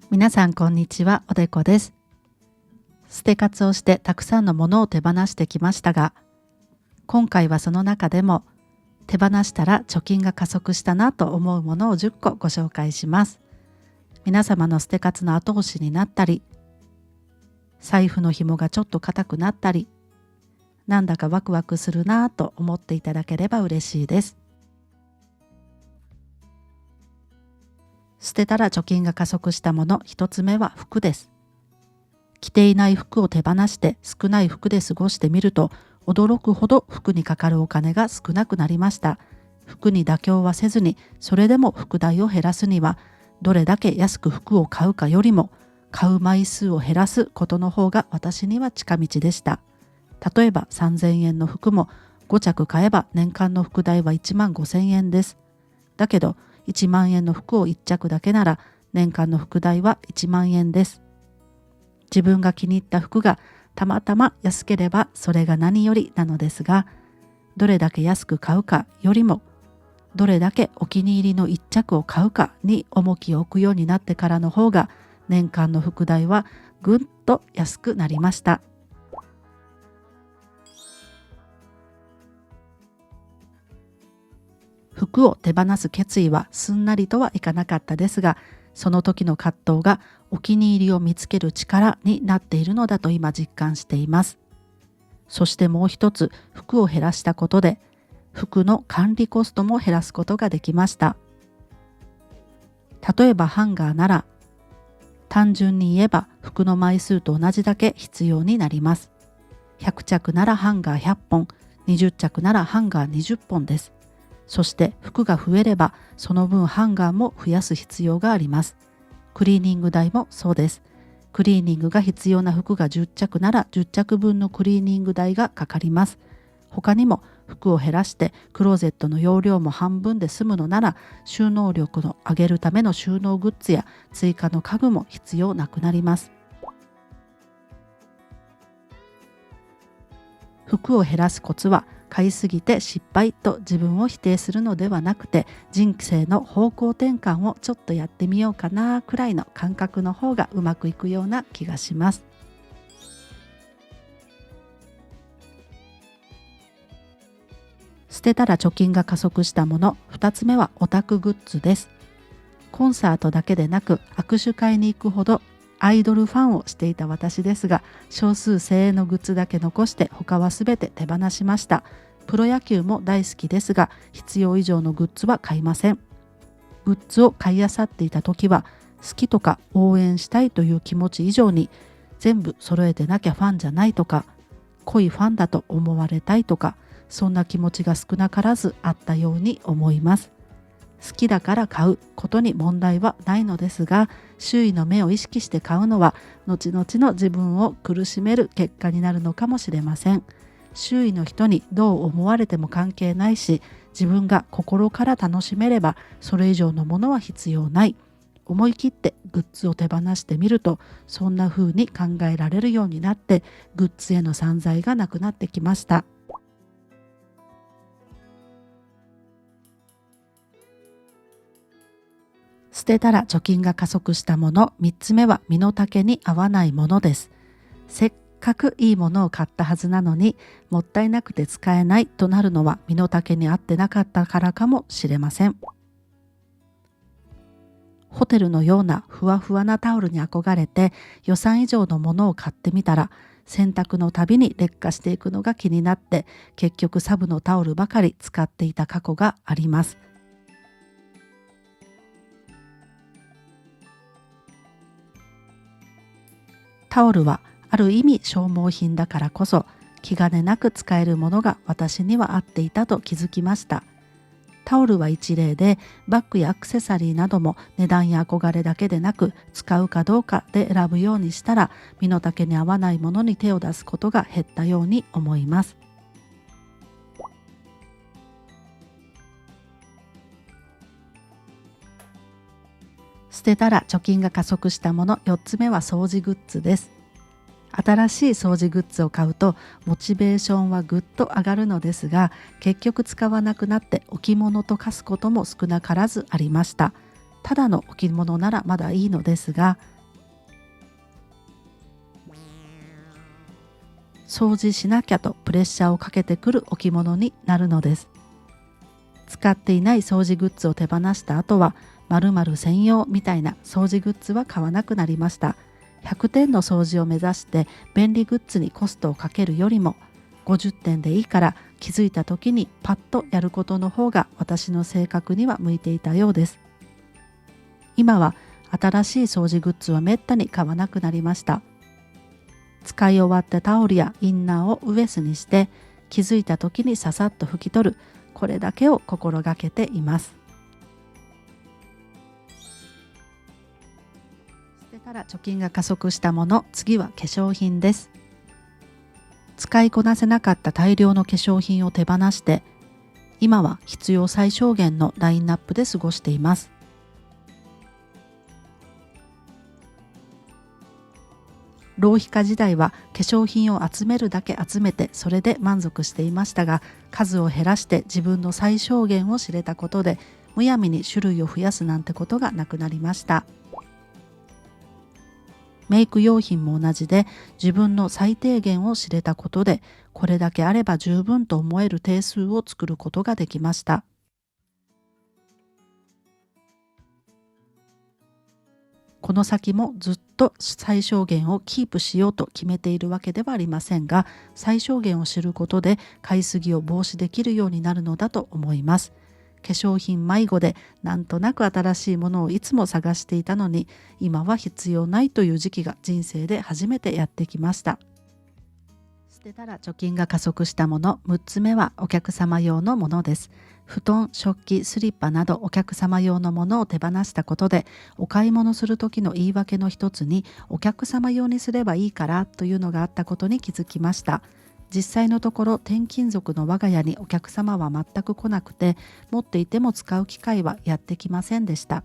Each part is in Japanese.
皆さんこんにちは、おでこです。捨て活をしてたくさんのものを手放してきましたが、今回はその中でも手放したら貯金が加速したなと思うものを10個ご紹介します。皆様の捨て活の後押しになったり、財布の紐がちょっと硬くなったり、なんだかワクワクするなと思っていただければ嬉しいです。捨てたら貯金が加速したもの、一つ目は服です。着ていない服を手放して少ない服で過ごしてみると、驚くほど服にかかるお金が少なくなりました。服に妥協はせずに、それでも服代を減らすには、どれだけ安く服を買うかよりも、買う枚数を減らすことの方が私には近道でした。例えば3000円の服も5着買えば年間の服代は1万5000円です。だけど1万円の服を1着だけなら年間の服代は1万円です。自分が気に入った服がたまたま安ければそれが何よりなのですが、どれだけ安く買うかよりも、どれだけお気に入りの1着を買うかに重きを置くようになってからの方が、年間の服代はぐんと安くなりました。服を手放す決意はすんなりとはいかなかったですが、その時の葛藤がお気に入りを見つける力になっているのだと今実感しています。そしてもう一つ、服を減らしたことで服の管理コストも減らすことができました。例えばハンガーなら、単純に言えば服の枚数と同じだけ必要になります。100着ならハンガー100本、20着ならハンガー20本です。そして服が増えればその分ハンガーも増やす必要があります。クリーニング代もそうです。クリーニングが必要な服が10着なら10着分のクリーニング代がかかります。他にも服を減らしてクローゼットの容量も半分で済むのなら、収納力を上げるための収納グッズや追加の家具も必要なくなります。服を減らすコツは、買いすぎて失敗と自分を否定するのではなくて、人生の方向転換をちょっとやってみようかなくらいの感覚の方がうまくいくような気がします。捨てたら貯金が加速したもの、2つ目はオタクグッズです。コンサートだけでなく握手会に行くほどアイドルファンをしていた私ですが、少数精鋭のグッズだけ残して他は全て手放しました。プロ野球も大好きですが、必要以上のグッズは買いません。グッズを買い漁っていた時は、好きとか応援したいという気持ち以上に、全部揃えてなきゃファンじゃないとか、濃いファンだと思われたいとか、そんな気持ちが少なからずあったように思います。好きだから買うことに問題はないのですが、周囲の目を意識して買うのは後々の自分を苦しめる結果になるのかもしれません。周囲の人にどう思われても関係ないし、自分が心から楽しめればそれ以上のものは必要ない。思い切ってグッズを手放してみると、そんな風に考えられるようになって、グッズへの散財がなくなってきました。捨てたら貯金が加速したもの、3つ目は身の丈に合わないものです。せっかくいいものを買ったはずなのに、もったいなくて使えないとなるのは身の丈に合ってなかったからかもしれません。ホテルのようなふわふわなタオルに憧れて予算以上のものを買ってみたら、洗濯のたびに劣化していくのが気になって、結局サブのタオルばかり使っていた過去があります。タオルはある意味消耗品だからこそ、気兼ねなく使えるものが私には合っていたと気づきました。タオルは一例で、バッグやアクセサリーなども値段や憧れだけでなく、使うかどうかで選ぶようにしたら、身の丈に合わないものに手を出すことが減ったように思います。捨てたら貯金が加速したもの、4つ目は掃除グッズです。新しい掃除グッズを買うとモチベーションはぐっと上がるのですが、結局使わなくなって置物と化すことも少なからずありました。ただの置物ならまだいいのですが、掃除しなきゃとプレッシャーをかけてくる置物になるのです。使っていない掃除グッズを手放した後は〇〇専用みたいな掃除グッズは買わなくなりました。100点の掃除を目指して便利グッズにコストをかけるよりも50点でいいから気づいた時にパッとやることの方が私の性格には向いていたようです。今は新しい掃除グッズはめったに買わなくなりました。使い終わったタオルやインナーをウエスにして気づいた時にささっと拭き取る、これだけを心がけています。捨てたら貯金が加速したもの、次は化粧品です。使いこなせなかった大量の化粧品を手放して、今は必要最小限のラインナップで過ごしています。浪費家時代は化粧品を集めるだけ集めてそれで満足していましたが、数を減らして自分の最小限を知れたことでむやみに種類を増やすなんてことがなくなりました。メイク用品も同じで、自分の最低限を知れたことでこれだけあれば十分と思える定数を作ることができました。この先もずっと最小限をキープしようと決めているわけではありませんが、最小限を知ることで買いすぎを防止できるようになるのだと思います。化粧品迷子でなんとなく新しいものをいつも探していたのに、今は必要ないという時期が人生で初めてやってきました。捨てたら貯金が加速したもの、6つ目はお客様用のものです。布団、食器、スリッパなどお客様用のものを手放したことで、お買い物する時の言い訳の一つにお客様用にすればいいからというのがあったことに気づきました。実際のところ転勤族の我が家にお客様は全く来なくて、持っていても使う機会はやってきませんでした。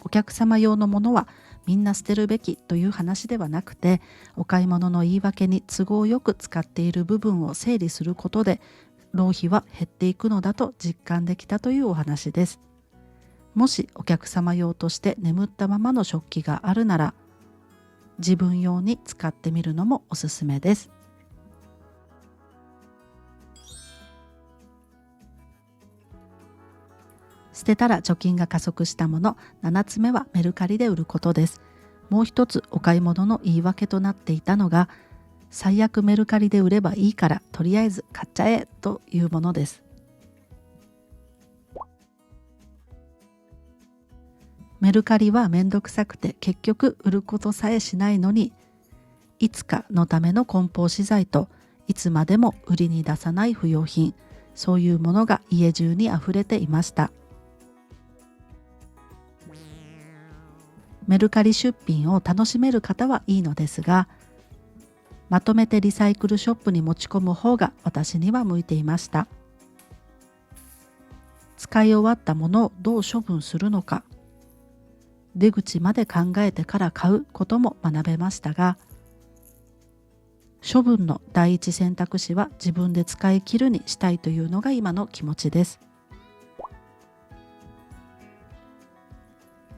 お客様用のものはみんな捨てるべきという話ではなくて、お買い物の言い訳に都合よく使っている部分を整理することで浪費は減っていくのだと実感できたというお話です。もしお客様用として眠ったままの食器があるなら、自分用に使ってみるのもおすすめです。捨てたら貯金が加速したもの、7つ目はメルカリで売ることです。もう一つお買い物の言い訳となっていたのが、最悪メルカリで売ればいいからとりあえず買っちゃえというものです。メルカリはめんどくさくて結局売ることさえしないのに、いつかのための梱包資材といつまでも売りに出さない不要品、そういうものが家中にあふれていました。メルカリ出品を楽しめる方はいいのですが、まとめてリサイクルショップに持ち込む方が私には向いていました。使い終わったものをどう処分するのか、出口まで考えてから買うことも学べましたが、処分の第一選択肢は自分で使い切るにしたいというのが今の気持ちです。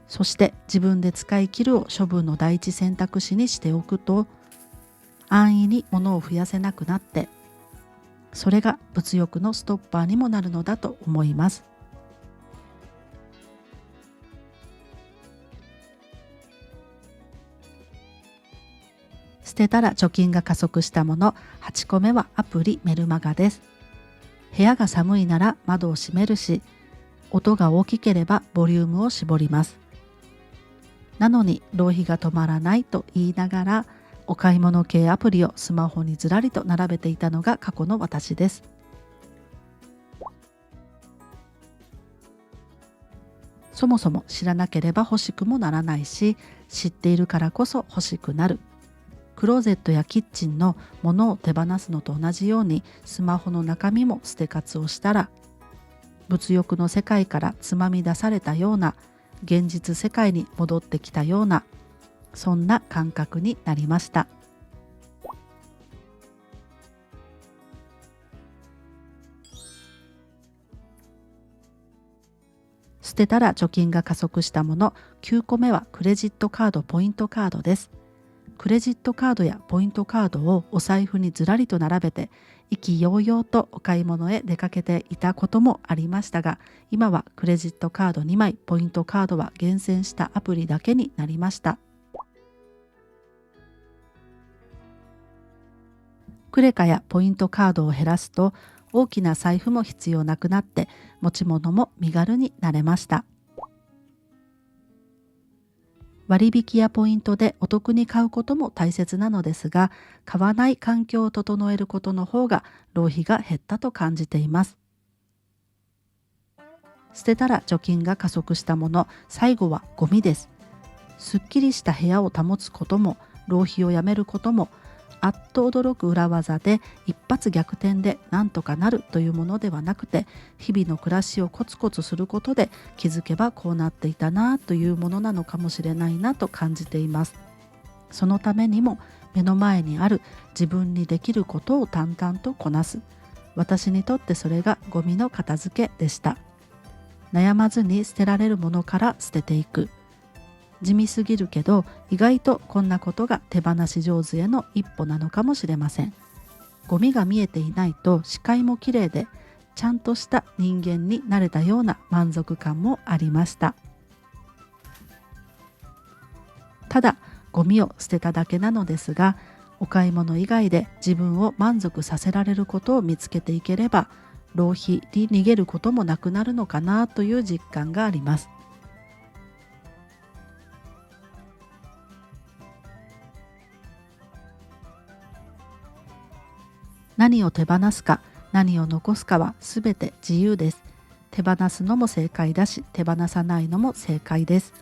そして自分で使い切るを処分の第一選択肢にしておくと、安易に物を増やせなくなって、それが物欲のストッパーにもなるのだと思います。捨てたら貯金が加速したもの、8個目はアプリメルマガです。部屋が寒いなら窓を閉めるし、音が大きければボリュームを絞ります。なのに浪費が止まらないと言いながら、お買い物系アプリをスマホにずらりと並べていたのが過去の私です。そもそも知らなければ欲しくもならないし、知っているからこそ欲しくなる。クローゼットやキッチンのものを手放すのと同じように、スマホの中身も捨て活をしたら、物欲の世界からつまみ出されたような、現実世界に戻ってきたような、そんな感覚になりました。捨てたら貯金が加速したもの。9個目はクレジットカード、ポイントカードです。クレジットカードやポイントカードをお財布にずらりと並べて意気揚々とお買い物へ出かけていたこともありましたが、今はクレジットカード2枚、ポイントカードは厳選したアプリだけになりました。クレカやポイントカードを減らすと大きな財布も必要なくなって持ち物も身軽になれました。割引やポイントでお得に買うことも大切なのですが、買わない環境を整えることの方が浪費が減ったと感じています。捨てたら貯金が加速したもの。最後はゴミです。すっきりした部屋を保つことも浪費をやめることもあっと驚く裏技で一発逆転でなんとかなるというものではなくて、日々の暮らしをコツコツすることで気づけばこうなっていたなというものなのかもしれないなと感じています。そのためにも目の前にある自分にできることを淡々とこなす。私にとってそれがゴミの片付けでした。悩まずに捨てられるものから捨てていく。地味すぎるけど意外とこんなことが手放し上手への一歩なのかもしれません。ゴミが見えていないと視界もきれいでちゃんとした人間になれたような満足感もありました。ただゴミを捨てただけなのですが、お買い物以外で自分を満足させられることを見つけていければ浪費に逃げることもなくなるのかなという実感があります。何を手放すか何を残すかはすべて自由です。手放すのも正解だし手放さないのも正解です。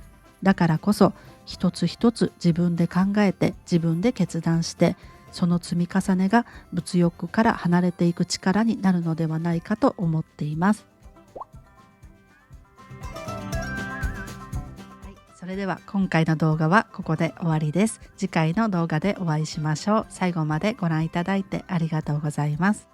だからこそ一つ一つ自分で考えて自分で決断して、その積み重ねが物欲から離れていく力になるのではないかと思っています。それでは今回の動画はここで終わりです。次回の動画でお会いしましょう。最後までご覧いただいてありがとうございます。